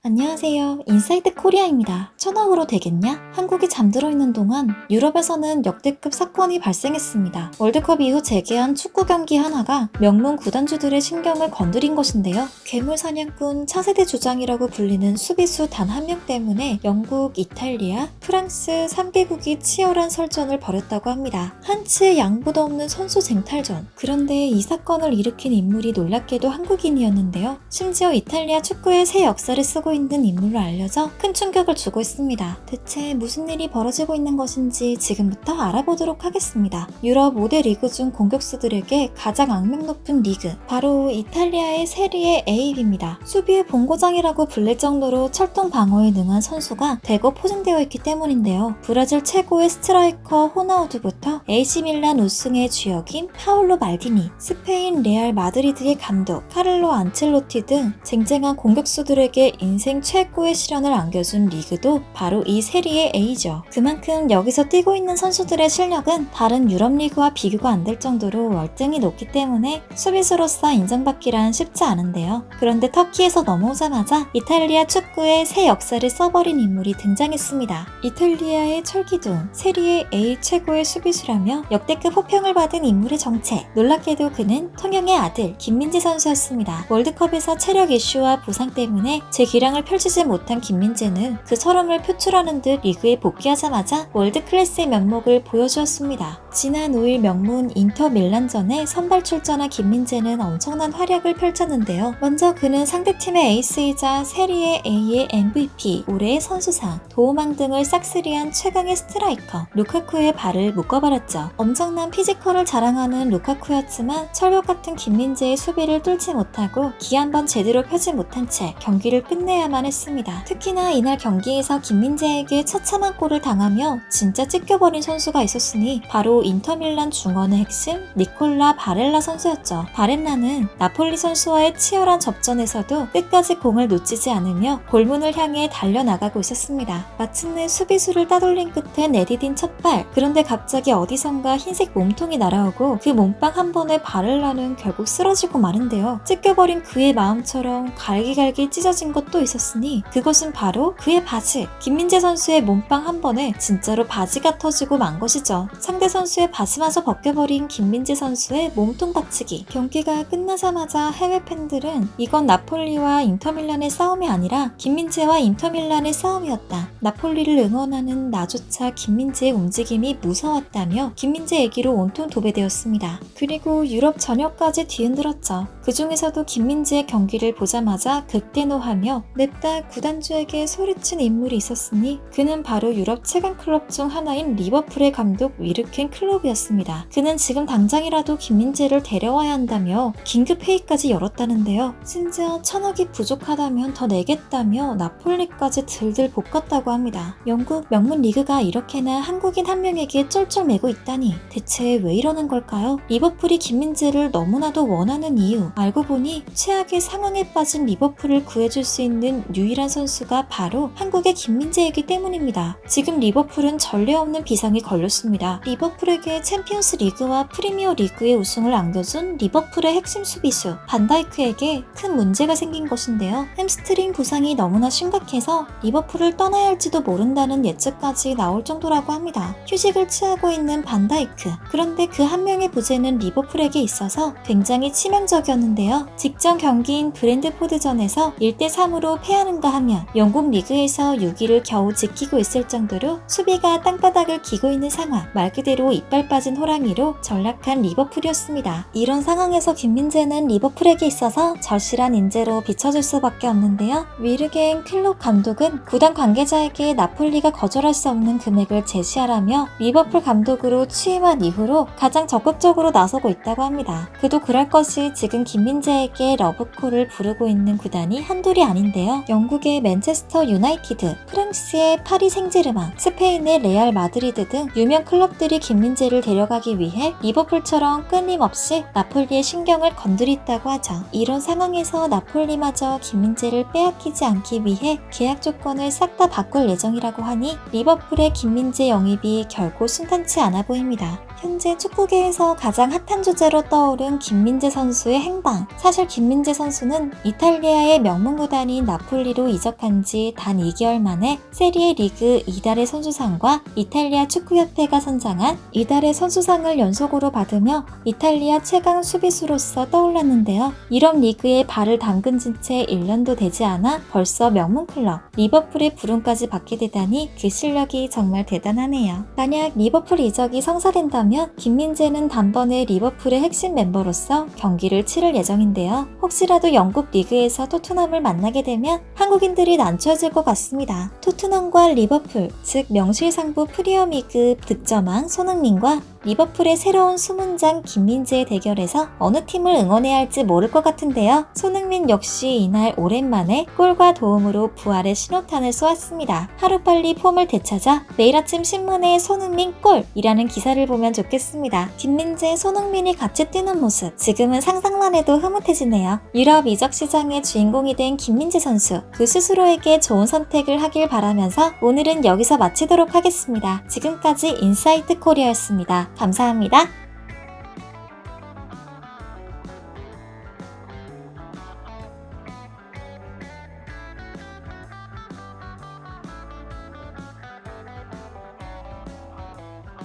안녕하세요. 인사이드 코리아입니다. 천억으로 되겠냐? 한국이 잠들어 있는 동안 유럽에서는 역대급 사건이 발생했습니다. 월드컵 이후 재개한 축구 경기 하나가 명문 구단주들의 신경을 건드린 것인데요. 괴물 사냥꾼 차세대 주장이라고 불리는 수비수 단 한 명 때문에 영국, 이탈리아, 프랑스 3개국이 치열한 설전을 벌였다고 합니다. 한치의 양보도 없는 선수 쟁탈전. 그런데 이 사건을 일으킨 인물이 놀랍게도 한국인이었는데요. 심지어 이탈리아 축구의 새 역사를 쓰고 있는 인물로 알려져 큰 충격을 주고 있습니다. 대체 무슨 일이 벌어지고 있는 것인지 지금부터 알아보도록 하겠습니다. 유럽 5대 리그 중 공격수들에게 가장 악명 높은 리그, 바로 이탈리아의 세리에 A입니다. 수비의 본고장이라고 불릴 정도로 철통 방어에 능한 선수가 대거 포진되어 있기 때문인데요. 브라질 최고의 스트라이커 호나우두부터 AC 밀란 우승의 주역인 파올로 말디니, 스페인 레알 마드리드의 감독 카를로 안첼로티 등 쟁쟁한 공격수들에게 인생 최고의 시련을 안겨준 리그도 바로 이 세리에 A죠. 그만큼 여기서 뛰고 있는 선수들의 실력은 다른 유럽 리그와 비교가 안 될 정도로 월등히 높기 때문에 수비수로서 인정받기란 쉽지 않은데요. 그런데 터키에서 넘어오자마자 이탈리아 축구의 새 역사를 써버린 인물이 등장했습니다. 이탈리아의 철기둥, 세리에 A 최고의 수비수라며 역대급 호평을 받은 인물의 정체. 놀랍게도 그는 통영의 아들 김민재 선수였습니다. 월드컵에서 체력 이슈와 부상 때문에 제 기량을 펼치지 못한 김민재는 그 서름을 표출하는 듯 리그에 복귀하자마자 월드클래스의 면목을 보여주었습니다. 지난 5일 명문 인터 밀란전에 선발 출전한 김민재는 엄청난 활약을 펼쳤는데요. 먼저 그는 상대팀의 에이스이자 세리에 A의 MVP, 올해의 선수상, 도움왕 등을 싹쓸이한 최강의 스트라이커 루카쿠의 발을 묶어버렸죠. 엄청난 피지컬을 자랑하는 루카쿠였지만 철벽 같은 김민재의 수비를 뚫지 못하고 기 한 번 제대로 펴지 못한 채 경기를 끝내야만 했습니다. 특히나 이날 경기에서 김민재에게 처참한 골을 당하며 진짜 찢겨버린 선수가 있었으니 바로 인터밀란 중원의 핵심 니콜라 바렐라 선수였죠. 바렐라는 나폴리 선수와의 치열한 접전에서도 끝까지 공을 놓치지 않으며 골문을 향해 달려나가고 있었습니다. 마침내 수비수를 따돌린 끝에 내디딘 첫발, 그런데 갑자기 어디선가 흰색 몸통이 날아오고 그 몸빵 한 번에 바렐라는 결국 쓰러지고 마는데요. 찢겨버린 그의 마음처럼 갈기갈기 찢어진 것도 있었으니 그것은 바로 그의 바지. 김민재 선수의 몸빵 한 번에 진짜로 바지가 터지고 만 것이죠. 상대 선수의 바지마저 벗겨버린 김민재 선수의 몸통 박치기. 경기가 끝나자마자 해외 팬들은 이건 나폴리와 인터밀란의 싸움이 아니라 김민재와 인터밀란의 싸움이었다. 나폴리를 응원하는 나조차 김민재의 움직임이 무서웠다며 김민재 얘기로 온통 도배되었습니다. 그리고 유럽 전역까지 뒤흔들었죠. 그 중에서도 김민재의 경기를 보자마자 극대노하며 냅다 구단주에게 소리친 인물이 있었으니 그는 바로 유럽 최강 클럽 중 하나인 리버풀의 감독 위르켄 클롭이었습니다. 그는 지금 당장이라도 김민재를 데려와야 한다며 긴급 회의까지 열었다는데요. 심지어 1,000억이 부족하다면 더 내겠다며 나폴리까지 들들 볶았다고 합니다. 영국 명문 리그가 이렇게나 한국인 한 명에게 쫄쫄매고 있다니 대체 왜 이러는 걸까요? 리버풀이 김민재를 너무나도 원하는 이유, 알고 보니 최악의 상황에 빠진 리버풀을 구해줄 수 있는 유일한 선수가 바로 한국의 김민재이기 때문입니다. 지금 리버풀은 전례 없는 비상이 걸렸습니다. 리버풀에게 챔피언스 리그와 프리미어 리그의 우승을 안겨준 리버풀의 핵심 수비수 반다이크에게 큰 문제가 생긴 것인데요. 햄스트링 부상이 너무나 심각해서 리버풀을 떠나야 할지도 모른다는 예측까지 나올 정도라고 합니다. 휴식을 취하고 있는 반다이크. 그런데 그 한 명의 부재는 리버풀에게 있어서 굉장히 치명적이었는데요. 직전 경기인 브랜드포드전에서 1대3으로 패하는가 하면 영국 리그에서 6위를 겨우 지키고 있을 정도로 수비가 땅바닥을 기고 있는 상황, 말 그대로 이빨 빠진 호랑이로 전락한 리버풀이었습니다. 이런 상황에서 김민재는 리버풀에게 있어서 절실한 인재로 비춰질 수밖에 없는데요. 위르겐 클롭 감독은 구단 관계자에게 나폴리가 거절할 수 없는 금액을 제시하라며 리버풀 감독으로 취임한 이후로 가장 적극적으로 나서고 있다고 합니다. 그도 그럴 것이 지금 김민재에게 러브콜을 부르고 있는 구단이 한둘이 아닌데요. 영국의 맨체스터 유나이티드, 프랑스의 파리 생제르맹, 스페인의 레알 마드리드 등 유명 클럽들이 김민재를 데려가기 위해 리버풀처럼 끊임없이 나폴리의 신경을 건드렸다고 하죠. 이런 상황에서 나폴리마저 김민재를 빼앗기지 않기 위해 계약 조건을 싹 다 바꿀 예정이라고 하니 리버풀의 김민재 영입이 결코 순탄치 않아 보입니다. 현재 축구계에서 가장 핫한 주제로 떠오른 김민재 선수의 행방. 사실 김민재 선수는 이탈리아의 명문 구단인 나폴리로 이적한 지 단 2개월 만에 세리에 리그 이달의 선수상과 이탈리아 축구협회가 선정한 이달의 선수상을 연속으로 받으며 이탈리아 최강 수비수로서 떠올랐는데요. 유럽 리그에 발을 담근 지 채 1년도 되지 않아 벌써 명문 클럽 리버풀의 부름까지 받게 되다니 그 실력이 정말 대단하네요. 만약 리버풀 이적이 성사된다면 김민재는 단번에 리버풀의 핵심 멤버로서 경기를 치를 예정인데요. 혹시라도 영국 리그에서 토트넘을 만나게 되면 한국인들이 난처해질 것 같습니다. 토트넘과 리버풀, 즉 명실상부 프리미어리그 득점왕 손흥민과 리버풀의 새로운 수문장 김민재의 대결에서 어느 팀을 응원해야 할지 모를 것 같은데요. 손흥민 역시 이날 오랜만에 골과 도움으로 부활의 신호탄을 쏘았습니다. 하루빨리 폼을 되찾아 매일 아침 신문에 손흥민 골이라는 기사를 보면 좋겠습니다. 김민재, 손흥민이 같이 뛰는 모습, 지금은 상상만 해도 흐뭇해지네요. 유럽 이적 시장의 주인공이 된 김민재 선수, 그 스스로에게 좋은 선택을 하길 바라면서 오늘은 여기서 마치도록 하겠습니다. 지금까지 인사이트 코리아였습니다. 감사합니다.